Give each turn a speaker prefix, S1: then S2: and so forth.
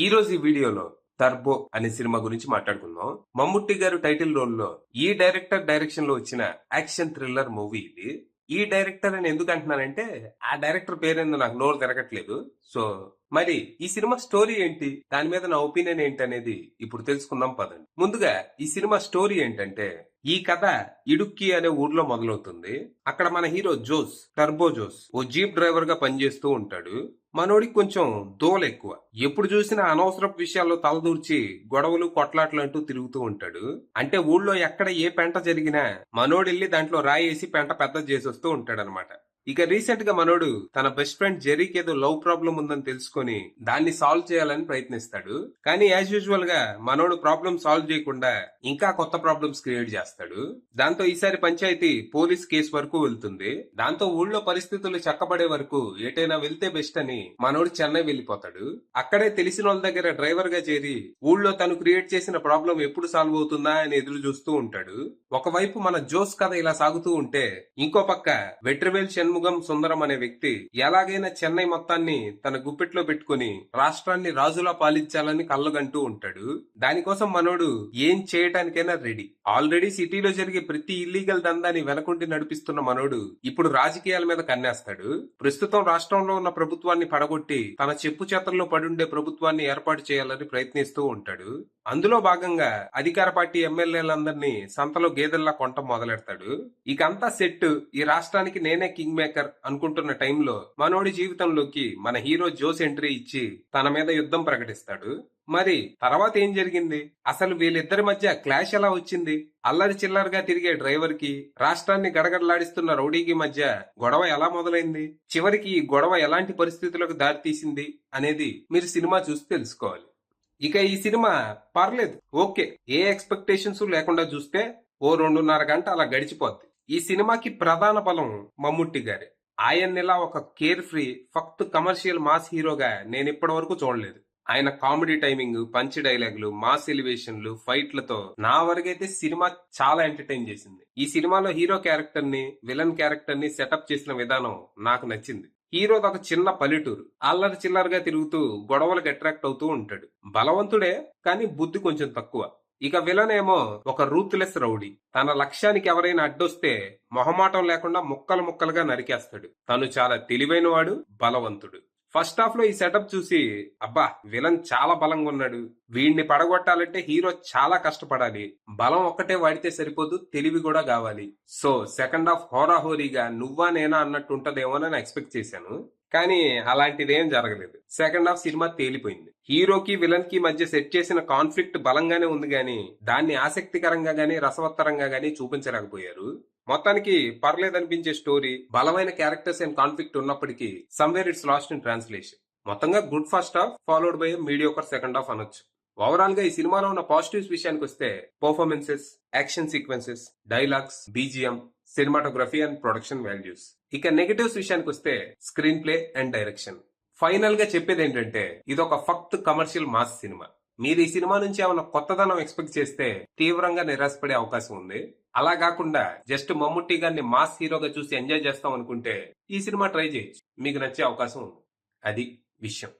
S1: ఈ రోజు ఈ వీడియోలో టర్బో అనే సినిమా గురించి మాట్లాడుకుందాం. మమ్ముట్టి గారు టైటిల్ రోల్ లో ఈ డైరెక్టర్ డైరెక్షన్ లో వచ్చిన యాక్షన్ థ్రిల్లర్ మూవీ ఇది. ఈ డైరెక్టర్ అని ఎందుకు అంటున్నానంటే ఆ డైరెక్టర్ పేరేందో నాకు నోరు తిరగట్లేదు. సో మరి ఈ సినిమా స్టోరీ ఏంటి, దాని మీద నా ఒపీనియన్ ఏంటి అనేది ఇప్పుడు తెలుసుకుందాం పదండి. ముందుగా ఈ సినిమా స్టోరీ ఏంటంటే, ఈ కథ ఇడుక్కి అనే ఊర్లో మొదలవుతుంది. అక్కడ మన హీరో జోస్, టర్బో జోస్ ఓ జీప్ డ్రైవర్ గా పనిచేస్తూ ఉంటాడు. మనోడికి కొంచెం దోల ఎక్కువ. ఎప్పుడు చూసినా అనవసరపు విషయాల్లో తలదూర్చి గొడవలు కొట్లాట్లు అంటూ తిరుగుతూ ఉంటాడు. అంటే ఊళ్ళో ఎక్కడ ఏ పెంట జరిగినా మనోడెళ్ళి దాంట్లో రాయేసి పెంట పెద్ద చేసొస్తూ ఉంటాడనమాట. ఇక రీసెంట్ గా మనోడు తన బెస్ట్ ఫ్రెండ్ జెరీకి ఏదో లవ్ ప్రాబ్లం ఉందని తెలుసుకొని దాన్ని సాల్వ్ చేయాలని ప్రయత్నిస్తాడు. కానీ యాజ్ యూజువల్ గా మనోడు ప్రాబ్లం సాల్వ్ చేయకుండా ఇంకా కొత్త ప్రాబ్లమ్స్ క్రియేట్ చేస్తాడు. దాంతో ఈసారి పంచాయతీ పోలీస్ కేసు వరకు వెళ్తుంది. దాంతో ఊళ్ళో పరిస్థితులు చక్కబడే వరకు ఎటైనా వెళ్తే బెస్ట్ అని మనోడు చెన్నై వెళ్లిపోతాడు. అక్కడే తెలిసిన వాళ్ళ దగ్గర డ్రైవర్ గా చేరి ఊళ్ళో తను క్రియేట్ చేసిన ప్రాబ్లం ఎప్పుడు సాల్వ్ అవుతుందా అని ఎదురు చూస్తూ ఉంటాడు. ఒకవైపు మన జోస్ కథ ఇలా సాగుతూ ఉంటే, ఇంకో పక్క వెట్రివేల్ షణ్ముగం సుందరం అనే వ్యక్తి ఎలాగైనా చెన్నై మొత్తాన్ని తన గుప్పెట్లో పెట్టుకుని రాష్ట్రాన్ని రాజులా పాలించాలని కళ్ళగంటూ ఉంటాడు. దానికోసం మనోడు ఏం చేయటానికైనా రెడీ. ఆల్రెడీ సిటీలో జరిగే ప్రతి ఇల్లీగల్ దందాన్ని వెనకుండి నడిపిస్తున్న మనోడు ఇప్పుడు రాజకీయాల మీద కన్నేస్తాడు. ప్రస్తుతం రాష్ట్రంలో ఉన్న ప్రభుత్వాన్ని పడగొట్టి తన చెప్పు చేతల్లో పడుండే ప్రభుత్వాన్ని ఏర్పాటు చేయాలని ప్రయత్నిస్తూ ఉంటాడు. అందులో భాగంగా అధికార పార్టీ ఎమ్మెల్యేలందరినీ సంతలో గేదెల్లా కొంట మొదలెడతాడు. ఇక అంతా సెట్, ఈ రాష్ట్రానికి నేనే కింగ్ మేకర్ అనుకుంటున్న టైంలో మనోడి జీవితంలోకి మన హీరో జోస్ ఎంట్రీ ఇచ్చి తన మీద యుద్ధం ప్రకటిస్తాడు. మరి తర్వాత ఏం జరిగింది, అసలు వీళ్ళిద్దరి మధ్య క్లాష్ ఎలా వచ్చింది, అల్లరి చిల్లరగా తిరిగే డ్రైవర్ కి రాష్ట్రాన్ని గడగడలాడిస్తున్న రౌడీకి మధ్య గొడవ ఎలా మొదలైంది, చివరికి ఈ గొడవ ఎలాంటి పరిస్థితులకు దారితీసింది అనేది మీరు సినిమా చూసి తెలుసుకోవాలి. ఇక ఈ సినిమా పర్లేదు, ఓకే, ఏ ఎక్స్పెక్టేషన్స్ లేకుండా చూస్తే ఓ 2.5 గంట అలా గడిచిపోద్ది. ఈ సినిమాకి ప్రధాన బలం మమ్ముట్టి గారే. ఆయన్నిలా ఒక కేర్ ఫ్రీ ఫక్త్ కమర్షియల్ మాస్ హీరోగా నేను ఇప్పటి వరకు చూడలేదు. ఆయన కామెడీ టైమింగ్, పంచ్ డైలాగులు, మాస్ ఎలివేషన్లు, ఫైట్లతో నా వరకైతే సినిమా చాలా ఎంటర్టైన్ చేసింది. ఈ సినిమాలో హీరో క్యారెక్టర్ ని, విలన్ క్యారెక్టర్ ని సెటప్ చేసిన విధానం నాకు నచ్చింది. హీరోది ఒక చిన్న పల్లెటూరు, అల్లరి చిల్లరగా తిరుగుతూ గొడవలకు అట్రాక్ట్ అవుతూ ఉంటాడు. బలవంతుడే, కానీ బుద్ధి కొంచెం తక్కువ. ఇక విలన్ ఏమో ఒక రూత్లెస్ రౌడీ. తన లక్ష్యానికి ఎవరైనా అడ్డొస్తే మొహమాటం లేకుండా ముక్కలు ముక్కలుగా నరికేస్తాడు. తను చాలా తెలివైన వాడు, బలవంతుడు. ఫస్ట్ హాఫ్ లో ఈ సెటప్ చూసి అబ్బా, విలన్ చాలా బలంగా ఉన్నాడు, వీడిని పడగొట్టాలంటే హీరో చాలా కష్టపడాలి, బలం ఒక్కటే వాడితే సరిపోదు, తెలివి కూడా కావాలి. సో సెకండ్ హాఫ్ హోరాహోరీగా నువ్వా నేనా అన్నట్టు ఉంటదేమోనని ఎక్స్పెక్ట్ చేశాను. కానీ అలాంటిదేం జరగలేదు. సెకండ్ హాఫ్ సినిమా తేలిపోయింది. హీరోకి విలన్ కి మధ్య సెట్ చేసిన కాన్ఫ్లిక్ట్ బలంగానే ఉంది గాని దాన్ని ఆసక్తికరంగా గానీ రసవత్తరంగా గానీ చూపించలేకపోయారు. మొత్తానికి పర్లేదనిపించే స్టోరీ, బలమైన క్యారెక్టర్స్ అండ్ కాన్ఫ్లిక్ట్ ఉన్నప్పటికీ somewhere it's lost in translation. మొత్తంగా good first half followed by mediocre second half అనొచ్చు. ఓవరాల్ గా ఈ సినిమాలో ఉన్న పాజిటివ్స్ విషయానికి వస్తే performances, action sequences, dialogues, BGM, cinematography and production values. ఇక నెగటివ్స్ విషయానికి వస్తే screenplay and direction. Final గా చెప్పేది ఏంటంటే ఇది ఒక ఫక్త్ కమర్షియల్ మాస్ సినిమా. మీరు ఈ సినిమా నుంచి ఏమైనా కొత్తదనం ఎక్స్పెక్ట్ చేస్తే తీవ్రంగా నిరాశపడే అవకాశం ఉంది. అలా కాకుండా జస్ట్ మమ్ముట్టి గారిని మాస్ హీరోగా చూసి ఎంజాయ్ చేస్తాం అనుకుంటే ఈ సినిమా ట్రై చేయొచ్చు, మీకు నచ్చే అవకాశం ఉంది. అది విషయం.